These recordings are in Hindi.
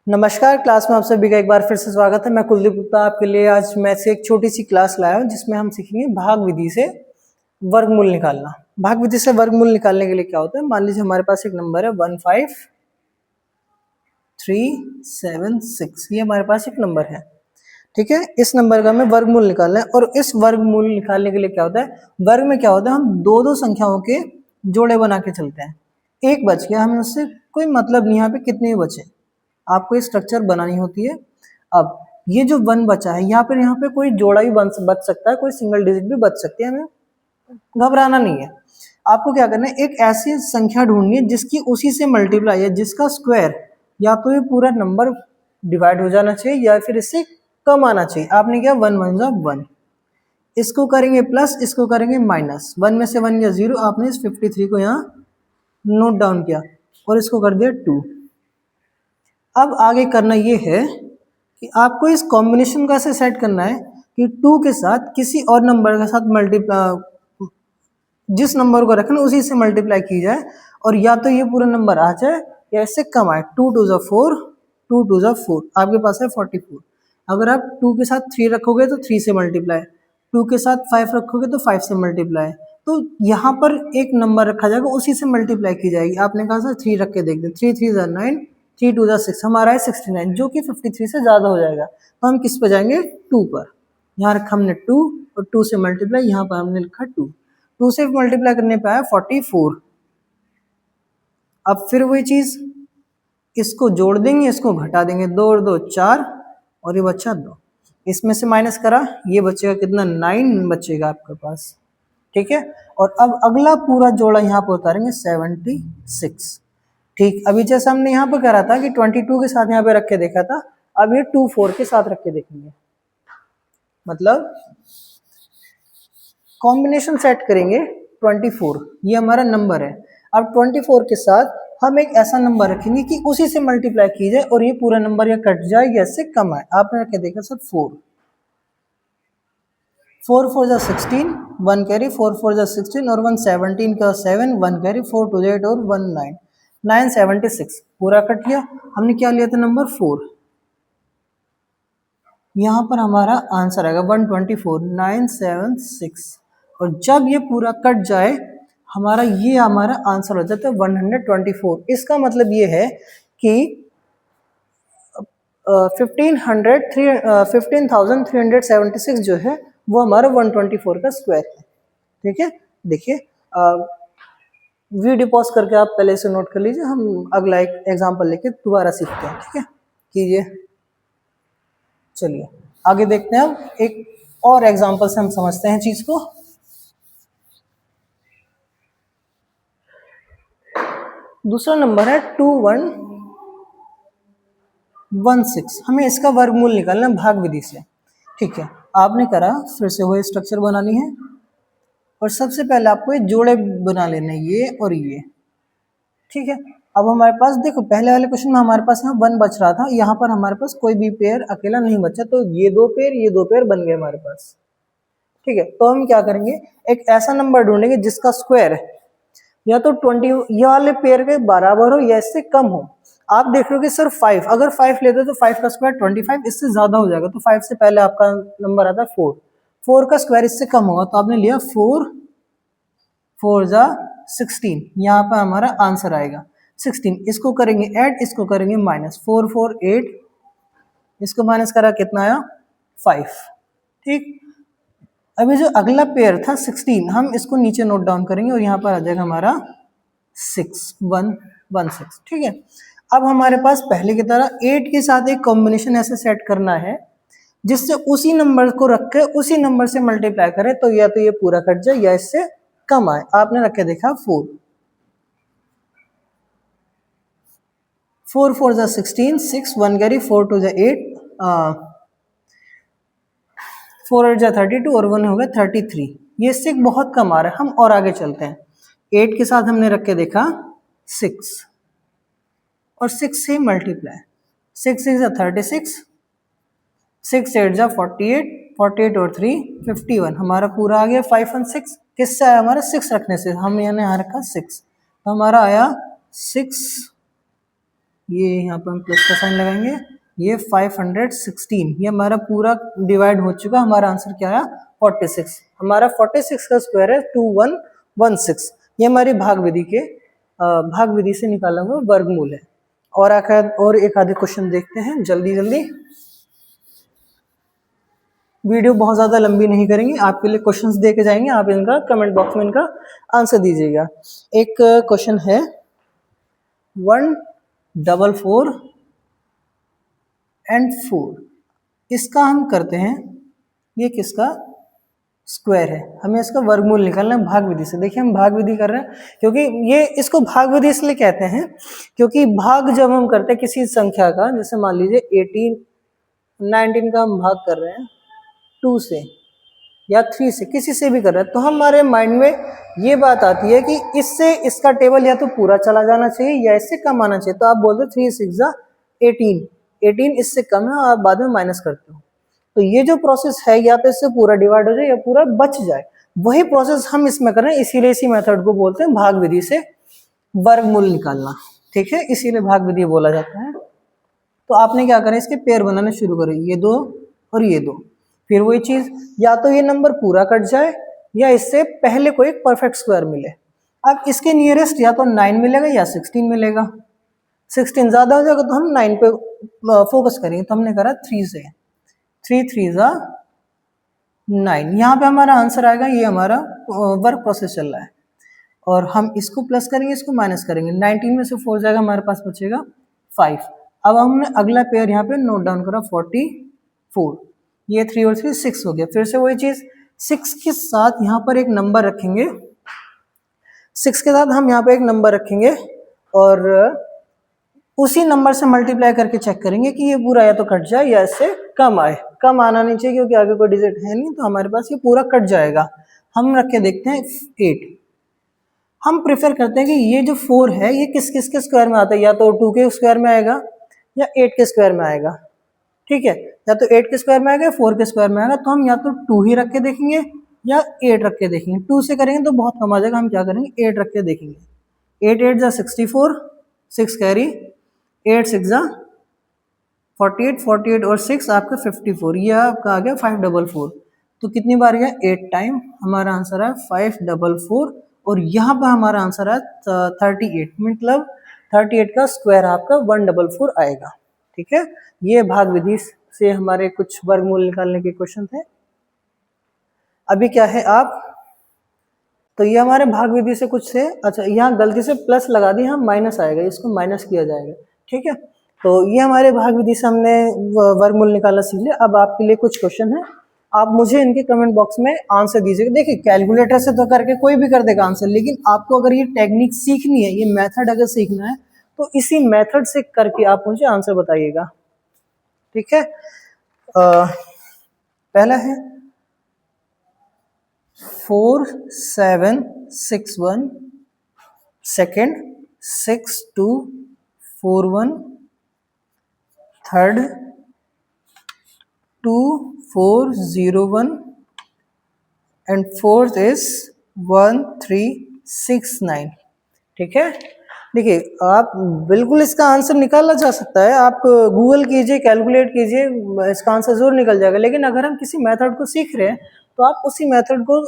नमस्कार। क्लास में आप सभी का एक बार फिर से स्वागत है। मैं कुलदीप गुप्ता आपके लिए आज मैथ से एक छोटी सी क्लास लाया हूँ जिसमें हम सीखेंगे भाग विधि से वर्गमूल निकालना। भाग विधि से वर्गमूल निकालने के लिए क्या होता है, मान लीजिए हमारे पास एक नंबर है 15376, ये हमारे पास एक नंबर है। ठीक है, इस नंबर का हमें वर्गमूल निकालना है। और इस वर्गमूल निकालने के लिए क्या होता है, वर्ग में क्या होता है, हम दो दो संख्याओं के जोड़े बना के चलते हैं। एक बच गया, हमें उससे कोई मतलब नहीं यहाँ पे कितने ही बचे, आपको ये स्ट्रक्चर बनानी होती है। अब ये जो 1 बचा है यहाँ पे कोई जोड़ा भी बच सकता है, कोई सिंगल डिजिट भी बच सकती है, हमें घबराना नहीं है। आपको क्या करना है, एक ऐसी संख्या ढूंढनी है जिसकी उसी से मल्टीप्लाई है, जिसका स्क्वायर या तो ये पूरा नंबर डिवाइड हो जाना चाहिए या फिर इससे कम आना चाहिए। आपने क्या 1 1 जा 1, इसको करेंगे प्लस, इसको करेंगे माइनस। 1 में से 1 गया 0, आपने इस 53 को यहाँ नोट डाउन किया और इसको कर दिया 2। अब आगे करना ये है कि आपको इस कॉम्बिनेशन को ऐसे सेट करना है कि 2 के साथ किसी और नंबर के साथ मल्टीप्लाई, जिस नंबर को रखना उसी से मल्टीप्लाई की जाए और या तो ये पूरा नंबर आ जाए या इससे कम आए। 2 2 जा 4, 2 2 जा 4, आपके पास है 44। अगर आप 2 के साथ 3 रखोगे तो 3 से मल्टीप्लाई, 2 के साथ 5 रखोगे तो 5 से मल्टीप्लाई। तो यहाँ पर एक नंबर रखा जाएगा, उसी से मल्टीप्लाई की जाएगी। आपने कहा सर 3 रख के देख दें, 3 3 जा 9, 3 2 जा 6, हमारा है 69, जो कि 53 से ज़्यादा हो जाएगा। तो हम किस पर जाएंगे, 2 पर। यहाँ रखा हमने 2 और 2 से मल्टीप्लाई, यहाँ पर हमने लिखा 2, 2 से मल्टीप्लाई करने पे आया 44। अब फिर वही चीज, इसको जोड़ देंगे, इसको घटा देंगे, 2 और 2 4 और ये बचा 2, इसमें से माइनस करा, ये बचेगा कितना, 9 बचेगा आपके पास। ठीक है, और अब अगला पूरा जोड़ा यहाँ पर उतारेंगे 76। ठीक, अभी जैसे हमने यहाँ पर करा था कि 22 के साथ यहाँ पे रख के देखा था, अब ये 24 के साथ रख के देखेंगे। मतलब कॉम्बिनेशन सेट करेंगे 24, ये हमारा नंबर है। अब 24 के साथ हम एक ऐसा नंबर रखेंगे कि उसी से मल्टीप्लाई की जाए और ये पूरा नंबर या कट जाए या इससे कम आए। आपने रख के देखा सर 4, 4 4 जा 16, 1 कैरी, 4 4 जा 16 और 1 17 का 7, 1 कैरी, 4 2 8 और 1 9, 976 पूरा कट लिया। हमने क्या लिया था, नंबर 4। यहाँ पर हमारा आंसर आएगा 124, 976। और जब ये पूरा कट जाए ये हमारा आंसर हो जाता है 124। इसका मतलब ये है कि 15,376 जो है वो हमारा 124 का स्क्वायर है। ठीक है, देखिए वीडियो पॉज करके आप पहले से नोट कर लीजिए, हम अगला एक एग्जांपल लेके दोबारा सीखते हैं। ठीक है, कीजिए। चलिए आगे देखते हैं, हम एक और एग्जांपल से हम समझते हैं चीज को। दूसरा नंबर है 2116, हमें इसका वर्गमूल निकालना है भाग विधि से। ठीक है, आपने करा, फिर से वही स्ट्रक्चर बनानी है और सबसे पहले आपको ये जोड़े बना लेने, ये और ये। ठीक है, अब हमारे पास देखो, पहले वाले क्वेश्चन में हमारे पास यहाँ 1 बच रहा था, यहाँ पर हमारे पास कोई भी पेयर अकेला नहीं बचा, तो ये दो पेयर बन गए हमारे पास। ठीक है, तो हम क्या करेंगे, एक ऐसा नंबर ढूंढेंगे जिसका स्क्वायर या तो 20 ये वाले पेयर के बराबर हो या इससे कम हो। आप देख रहे हो कि सर 5, अगर 5 लेते तो 5 का स्क्वायर 25, इससे ज्यादा हो जाएगा, तो 5 से पहले आपका नंबर आता है 4, 4 का स्क्वायर इससे कम होगा, तो आपने लिया 4 4 जा 16, यहाँ पर हमारा आंसर आएगा 16। इसको करेंगे ऐड, इसको करेंगे माइनस, 4 4 8, इसको माइनस करा कितना आया 5। ठीक, अभी जो अगला पेयर था 16, हम इसको नीचे नोट डाउन करेंगे और यहाँ पर आ जाएगा हमारा 6116। ठीक है, अब हमारे पास पहले की तरह 8 के साथ एक कॉम्बिनेशन ऐसे सेट करना है जिससे उसी नंबर को रख के उसी नंबर से मल्टीप्लाई करें, तो या तो ये पूरा कट जाए या इससे कम आए। आपने रख के देखा 4 4 4 जा 16, 6 1 कैरी, 4 2 जा 8, 4 8 जा 32 और 1 हो गया 33। ये इससे बहुत कम आ रहा है, हम और आगे चलते हैं। 8 के साथ हमने रख के देखा 6 और 6 से मल्टीप्लाई, 6 6 जा 36, 6 8 जा 48, 48 और 3 51, हमारा पूरा आ गया 5 1 6। किससे आया, हमारा 6 रखने से, हम यहाँ रखा 6, तो हमारा आया 6 ये यहाँ पर हम प्लस का साइन लगाएंगे, ये 516, ये हमारा पूरा डिवाइड हो चुका। हमारा आंसर क्या आया 46। हमारा 46 का स्क्वायर है 2116। ये हमारी भाग विधि से निकाला हुआ वर्गमूल है। और एक आधे क्वेश्चन देखते हैं जल्दी जल्दी, वीडियो बहुत ज़्यादा लंबी नहीं करेंगे, आपके लिए क्वेश्चंस दे के जाएंगे, आप इनका कमेंट बॉक्स में इनका आंसर दीजिएगा। एक क्वेश्चन है 144 and 4, इसका हम करते हैं, ये किसका स्क्वायर है, हमें इसका वर्गमूल निकालना है भाग विधि से। देखिए हम भाग विधि कर रहे हैं, क्योंकि ये इसको भाग विधि इसलिए कहते हैं क्योंकि भाग जब हम करते हैं किसी संख्या का, जैसे मान लीजिए 18 19 का हम भाग कर रहे हैं 2 से या 3 से, किसी से भी कर रहे हैं, तो हमारे माइंड में ये बात आती है कि इससे इसका टेबल या तो पूरा चला जाना चाहिए या इससे कम आना चाहिए। तो आप बोलते 3 6 18, 18 इससे कम है, आप बाद में माइनस करते हो। तो ये जो प्रोसेस है, या तो इससे पूरा डिवाइड हो जाए या पूरा बच जाए, वही प्रोसेस हम इसमें कर रहे हैं। इसीलिए इसी मेथड को बोलते हैं भाग विधि से वर्गमूल निकालना। ठीक है, इसीलिए भाग विधि बोला जाता है। तो आपने क्या करें, इसके पेयर बनाने शुरू करें, ये 2 और ये 2। फिर वही चीज, या तो ये नंबर पूरा कट जाए या इससे पहले कोई परफेक्ट स्क्वायर मिले। अब इसके नियरेस्ट या तो 9 मिलेगा या 16 मिलेगा। 16 ज्यादा हो जाएगा तो हम 9 पे फोकस करेंगे। तो हमने करा 3 से, 3 3 9। यहाँ पे हमारा आंसर आएगा, ये हमारा वर्क प्रोसेस चल रहा है। और हम इसको प्लस करेंगे, इसको माइनस करेंगे, 19 में से 4 जाएगा, हमारे पास बचेगा 5। अब हमने अगला पेयर यहाँ पे नोट डाउन करा 44, ये 3 और 3 6 हो गया। फिर से वही चीज, 6 के साथ यहाँ पर एक नंबर रखेंगे, 6 के साथ हम यहाँ पे एक नंबर रखेंगे और उसी नंबर से मल्टीप्लाई करके चेक करेंगे कि ये पूरा या तो कट जाए या इससे कम आए। कम आना नहीं चाहिए क्योंकि आगे कोई डिजिट है नहीं, तो हमारे पास ये पूरा कट जाएगा। हम रख के देखते हैं 8। हम प्रेफर करते हैं कि ये जो 4 है ये किस किस के स्क्वायर में आता है, या तो 2 के स्क्वायर में आएगा या 8 के स्क्वायर में आएगा। ठीक है, या तो 8 के स्क्वायर में आएगा, 4 के स्क्वायर में आएगा। तो हम या तो 2 ही रख के देखेंगे या 8 रख के देखेंगे। 2 से करेंगे तो बहुत कम आ जाएगा, हम क्या करेंगे 8 रख के देखेंगे। 8 8 64, 6 कैरी, 8 6 48, 48 और 6 आपका 54, ये आपका आ गया 544। तो कितनी बार गया 8 टाइम, हमारा आंसर है 544। और यहाँ पर हमारा आंसर है 38, मतलब 38 का स्क्वायर आपका 144 आएगा। ठीक है, ये भाग विधि से हमारे कुछ वर्गमूल निकालने के क्वेश्चन थे। अभी क्या है आप, तो ये हमारे भाग विधि से कुछ थे। अच्छा, यहाँ गलती से प्लस लगा दी, यहाँ माइनस आएगा, इसको माइनस किया जाएगा। ठीक है, तो ये हमारे भाग विधि से हमने वर्गमूल निकालना सीख लिया। अब आपके लिए कुछ क्वेश्चन है, आप मुझे इनके कमेंट बॉक्स में आंसर दीजिएगा। देखिए कैलकुलेटर से तो करके कोई भी कर देगा आंसर, लेकिन आपको अगर ये टेक्निक सीखनी है, ये मेथड अगर सीखना है, तो इसी मेथड से करके आप मुझे आंसर बताइएगा। ठीक है, पहला है 4761, second 6241, third 2401 and fourth is 1369। ठीक है, देखिए आप बिल्कुल इसका आंसर निकाला जा सकता है, आप गूगल कीजिए, कैलकुलेट कीजिए, इसका आंसर जरूर निकल जाएगा। लेकिन अगर हम किसी मेथड को सीख रहे हैं तो आप उसी मेथड को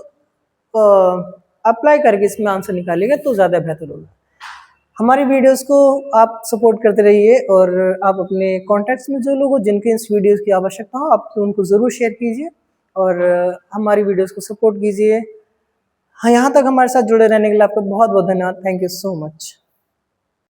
अप्लाई करके इसमें आंसर निकालिएगा तो ज़्यादा बेहतर होगा। हमारी वीडियोस को आप सपोर्ट करते रहिए और आप अपने कॉन्टैक्ट्स में जो लोग हो जिनके इस वीडियोस की आवश्यकता हो, आप उनको ज़रूर शेयर कीजिए और हमारी वीडियोस को सपोर्ट कीजिए। हाँ, यहाँ तक हमारे साथ जुड़े रहने के लिए आपका बहुत बहुत धन्यवाद। Thank you so much.